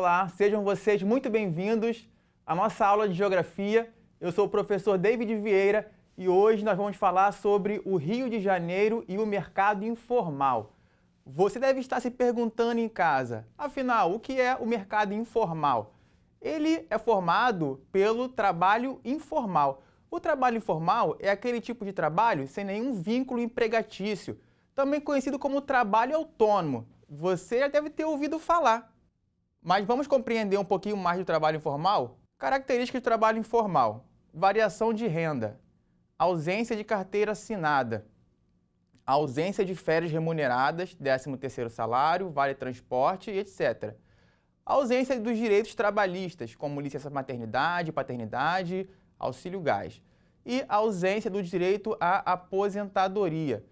Olá, sejam vocês muito bem-vindos à nossa aula de Geografia. Eu sou o professor David Vieira e hoje nós vamos falar sobre o Rio de Janeiro e o mercado informal. Você deve estar se perguntando em casa, afinal, o que é o mercado informal? Ele é formado pelo trabalho informal. O trabalho informal é aquele tipo de trabalho sem nenhum vínculo empregatício, também conhecido como trabalho autônomo. Você já deve ter ouvido falar. Mas vamos compreender um pouquinho mais do trabalho informal? Características do trabalho informal: variação de renda, ausência de carteira assinada, ausência de férias remuneradas, 13º salário, vale transporte, etc. Ausência dos direitos trabalhistas, como licença maternidade, paternidade, auxílio gás. E ausência do direito à aposentadoria.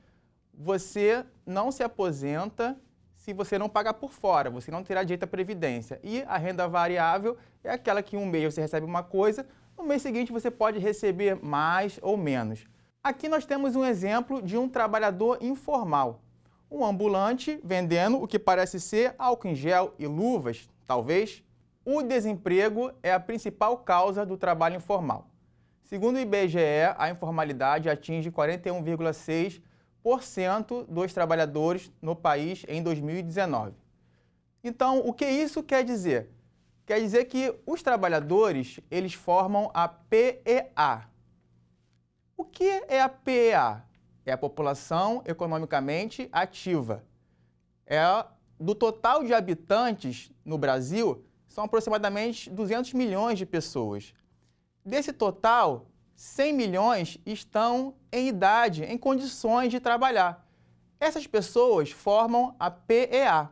Você não se aposenta se você não pagar por fora, você não terá direito à previdência. E a renda variável é aquela que um mês você recebe uma coisa, no mês seguinte você pode receber mais ou menos. Aqui nós temos um exemplo de um trabalhador informal. Um ambulante vendendo o que parece ser álcool em gel e luvas, talvez. O desemprego é a principal causa do trabalho informal. Segundo o IBGE, a informalidade atinge 41,6% dos trabalhadores no país em 2019. Então, o que isso quer dizer? Quer dizer que os trabalhadores, eles formam a PEA. O que é a PEA? É a população economicamente ativa. Do total de habitantes no Brasil, são aproximadamente 200 milhões de pessoas. Desse total, 100 milhões estão em idade, em condições de trabalhar. Essas pessoas formam a PEA.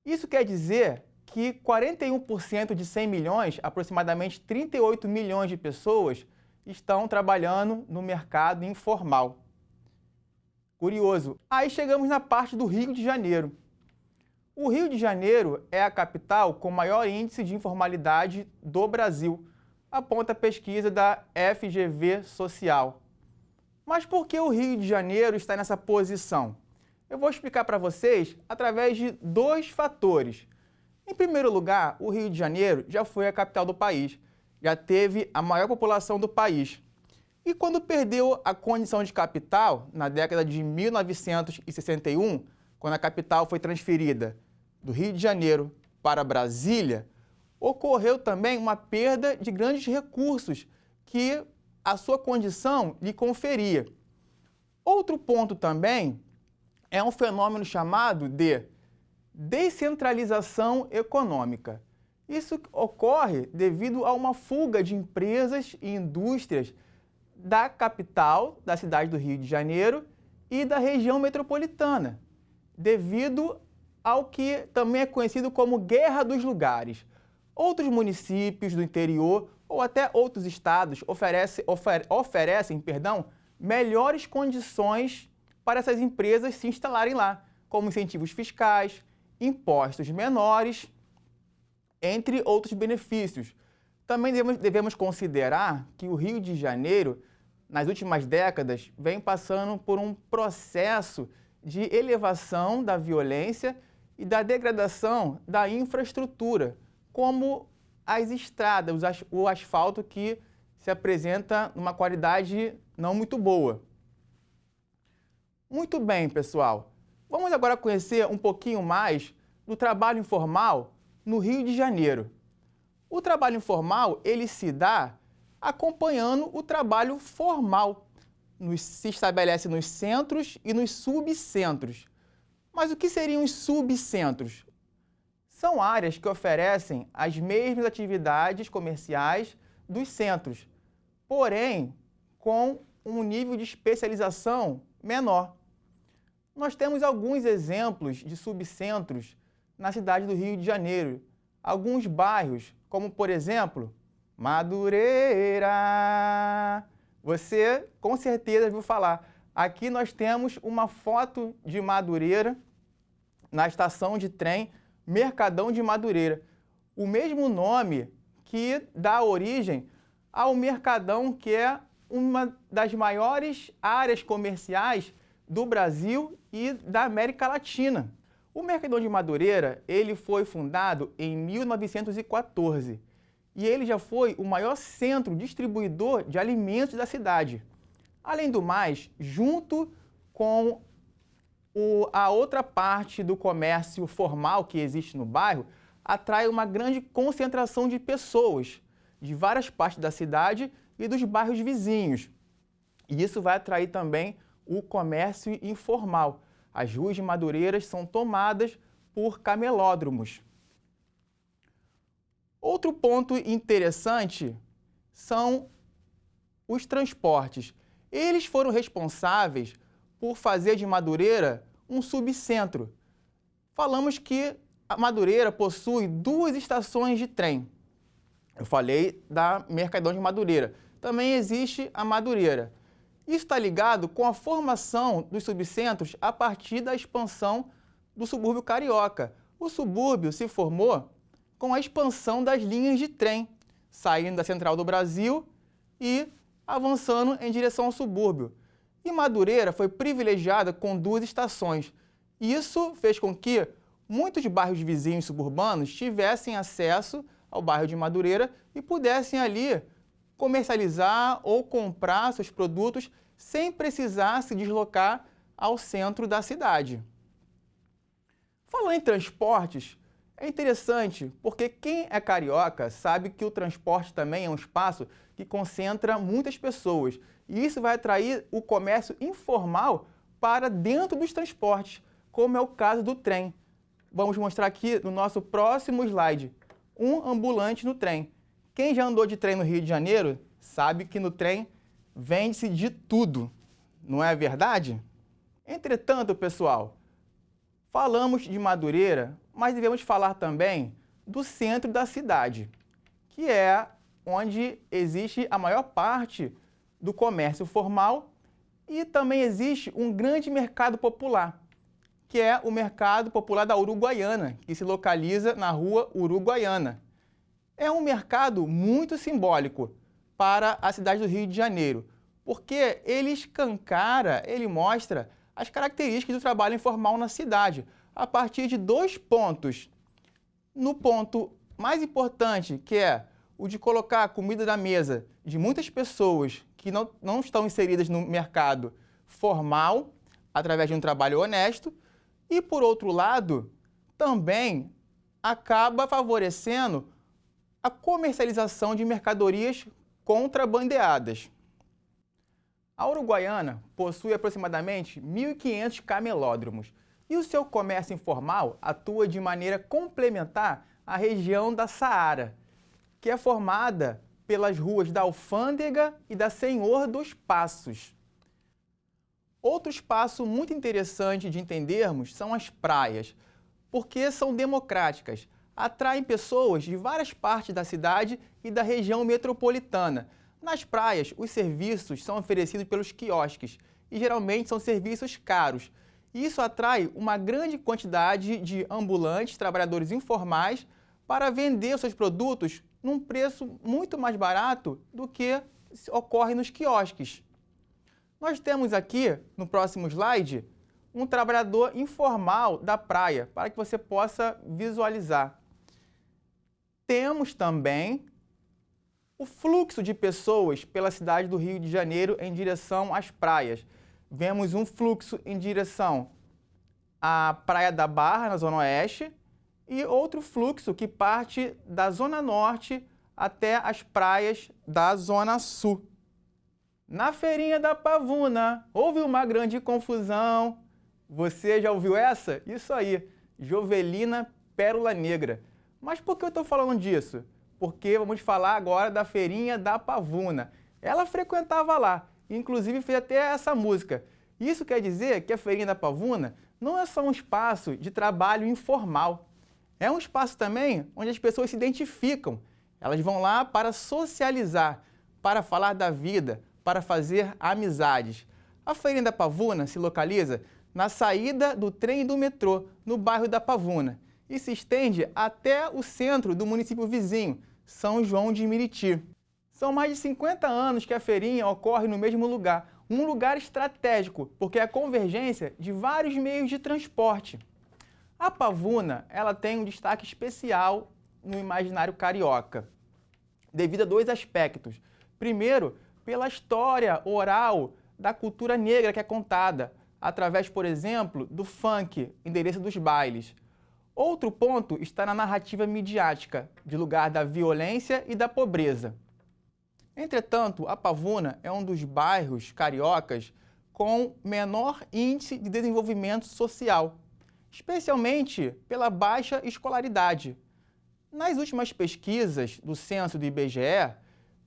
Isso quer dizer que 41% de 100 milhões, aproximadamente 38 milhões de pessoas, estão trabalhando no mercado informal. Curioso. Aí chegamos na parte do Rio de Janeiro. O Rio de Janeiro é a capital com maior índice de informalidade do Brasil, aponta a pesquisa da FGV Social. Mas por que o Rio de Janeiro está nessa posição? Eu vou explicar para vocês através de dois fatores. Em primeiro lugar, o Rio de Janeiro já foi a capital do país, já teve a maior população do país. E quando perdeu a condição de capital, na década de 1961, quando a capital foi transferida do Rio de Janeiro para Brasília, ocorreu também uma perda de grandes recursos que a sua condição lhe conferia. Outro ponto também é um fenômeno chamado de descentralização econômica. Isso ocorre devido a uma fuga de empresas e indústrias da capital, da cidade do Rio de Janeiro e da região metropolitana, devido ao que também é conhecido como Guerra dos Lugares. Outros municípios do interior ou até outros estados oferecem melhores condições para essas empresas se instalarem lá, como incentivos fiscais, impostos menores, entre outros benefícios. Também devemos considerar que o Rio de Janeiro, nas últimas décadas, vem passando por um processo de elevação da violência e da degradação da infraestrutura, como as estradas, o asfalto que se apresenta numa qualidade não muito boa. Muito bem, pessoal. Vamos agora conhecer um pouquinho mais do trabalho informal no Rio de Janeiro. O trabalho informal, ele se dá acompanhando o trabalho formal. Se estabelece nos centros e nos subcentros. Mas o que seriam os subcentros? São áreas que oferecem as mesmas atividades comerciais dos centros, porém com um nível de especialização menor. Nós temos alguns exemplos de subcentros na cidade do Rio de Janeiro. Alguns bairros, como por exemplo, Madureira. Você com certeza viu falar. Aqui nós temos uma foto de Madureira na estação de trem Mercadão de Madureira. O mesmo nome que dá origem ao Mercadão, que é uma das maiores áreas comerciais do Brasil e da América Latina. O Mercadão de Madureira, ele foi fundado em 1914 e ele já foi o maior centro distribuidor de alimentos da cidade. Além do mais, junto com a outra parte do comércio formal que existe no bairro, atrai uma grande concentração de pessoas de várias partes da cidade e dos bairros vizinhos. E isso vai atrair também o comércio informal. As ruas de Madureiras são tomadas por camelódromos. Outro ponto interessante são os transportes. Eles foram responsáveis por fazer de Madureira um subcentro. Falamos que a Madureira possui 2 estações de trem. Eu falei da Mercadão de Madureira. Também existe a Madureira. Isso está ligado com a formação dos subcentros a partir da expansão do subúrbio carioca. O subúrbio se formou com a expansão das linhas de trem, saindo da central do Brasil e avançando em direção ao subúrbio. E Madureira foi privilegiada com 2 estações. Isso fez com que muitos bairros vizinhos suburbanos tivessem acesso ao bairro de Madureira e pudessem ali comercializar ou comprar seus produtos sem precisar se deslocar ao centro da cidade. Falando em transportes, é interessante porque quem é carioca sabe que o transporte também é um espaço que concentra muitas pessoas e isso vai atrair o comércio informal para dentro dos transportes, como é o caso do trem. Vamos mostrar aqui no nosso próximo slide um ambulante no trem. Quem já andou de trem no Rio de Janeiro sabe que no trem vende-se de tudo, não é verdade? Entretanto, pessoal, falamos de Madureira, mas devemos falar também do centro da cidade, que é onde existe a maior parte do comércio formal e também existe um grande mercado popular, que é o Mercado Popular da Uruguaiana, que se localiza na Rua Uruguaiana. É um mercado muito simbólico para a cidade do Rio de Janeiro, porque ele escancara, ele mostra as características do trabalho informal na cidade, a partir de 2 pontos. No ponto mais importante, que é o de colocar a comida na mesa de muitas pessoas que não estão inseridas no mercado formal, através de um trabalho honesto, e, por outro lado, também acaba favorecendo a comercialização de mercadorias contrabandeadas. A Uruguaiana possui aproximadamente 1.500 camelódromos e o seu comércio informal atua de maneira complementar à região da Saara, que é formada pelas ruas da Alfândega e da Senhor dos Passos. Outro espaço muito interessante de entendermos são as praias, porque são democráticas, atraem pessoas de várias partes da cidade e da região metropolitana. Nas praias, os serviços são oferecidos pelos quiosques e geralmente são serviços caros. Isso atrai uma grande quantidade de ambulantes, trabalhadores informais, para vender seus produtos num preço muito mais barato do que ocorre nos quiosques. Nós temos aqui, no próximo slide, um trabalhador informal da praia, para que você possa visualizar. Temos também o fluxo de pessoas pela cidade do Rio de Janeiro em direção às praias. Vemos um fluxo em direção à Praia da Barra, na Zona Oeste, e outro fluxo que parte da Zona Norte até as praias da Zona Sul. Na Feirinha da Pavuna, houve uma grande confusão. Você já ouviu essa? Isso aí, Jovelina Pérola Negra. Mas por que eu estou falando disso? Porque vamos falar agora da Feirinha da Pavuna. Ela frequentava lá, inclusive fez até essa música. Isso quer dizer que a Feirinha da Pavuna não é só um espaço de trabalho informal. É um espaço também onde as pessoas se identificam. Elas vão lá para socializar, para falar da vida, para fazer amizades. A Feirinha da Pavuna se localiza na saída do trem e do metrô, no bairro da Pavuna, e se estende até o centro do município vizinho, São João de Meriti. São mais de 50 anos que a feirinha ocorre no mesmo lugar, um lugar estratégico, porque é a convergência de vários meios de transporte. A pavuna, ela tem um destaque especial no imaginário carioca, devido a dois aspectos. Primeiro, pela história oral da cultura negra que é contada, através, por exemplo, do funk, endereço dos bailes. Outro ponto está na narrativa midiática, de lugar da violência e da pobreza. Entretanto, a Pavuna é um dos bairros cariocas com menor índice de desenvolvimento social, especialmente pela baixa escolaridade. Nas últimas pesquisas do censo do IBGE,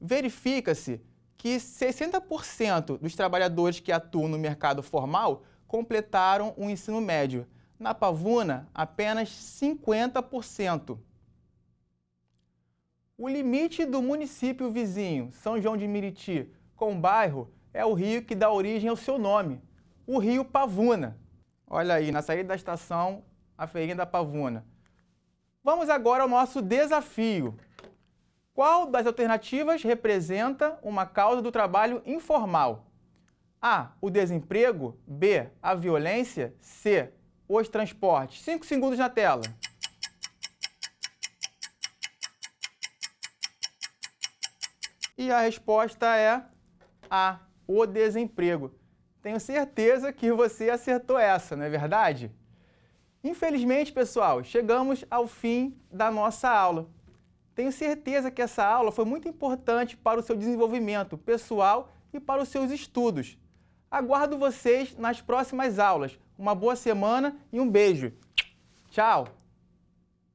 verifica-se que 60% dos trabalhadores que atuam no mercado formal completaram o ensino médio. Na Pavuna, apenas 50%. O limite do município vizinho, São João de Meriti, com o bairro, é o rio que dá origem ao seu nome, o rio Pavuna. Olha aí, na saída da estação, a feirinha da Pavuna. Vamos agora ao nosso desafio. Qual das alternativas representa uma causa do trabalho informal? A, o desemprego. B, a violência. C, os transportes. 5 segundos na tela. E a resposta é A, o desemprego. Tenho certeza que você acertou essa, não é verdade? Infelizmente, pessoal, chegamos ao fim da nossa aula. Tenho certeza que essa aula foi muito importante para o seu desenvolvimento pessoal e para os seus estudos. Aguardo vocês nas próximas aulas. Uma boa semana e um beijo. Tchau!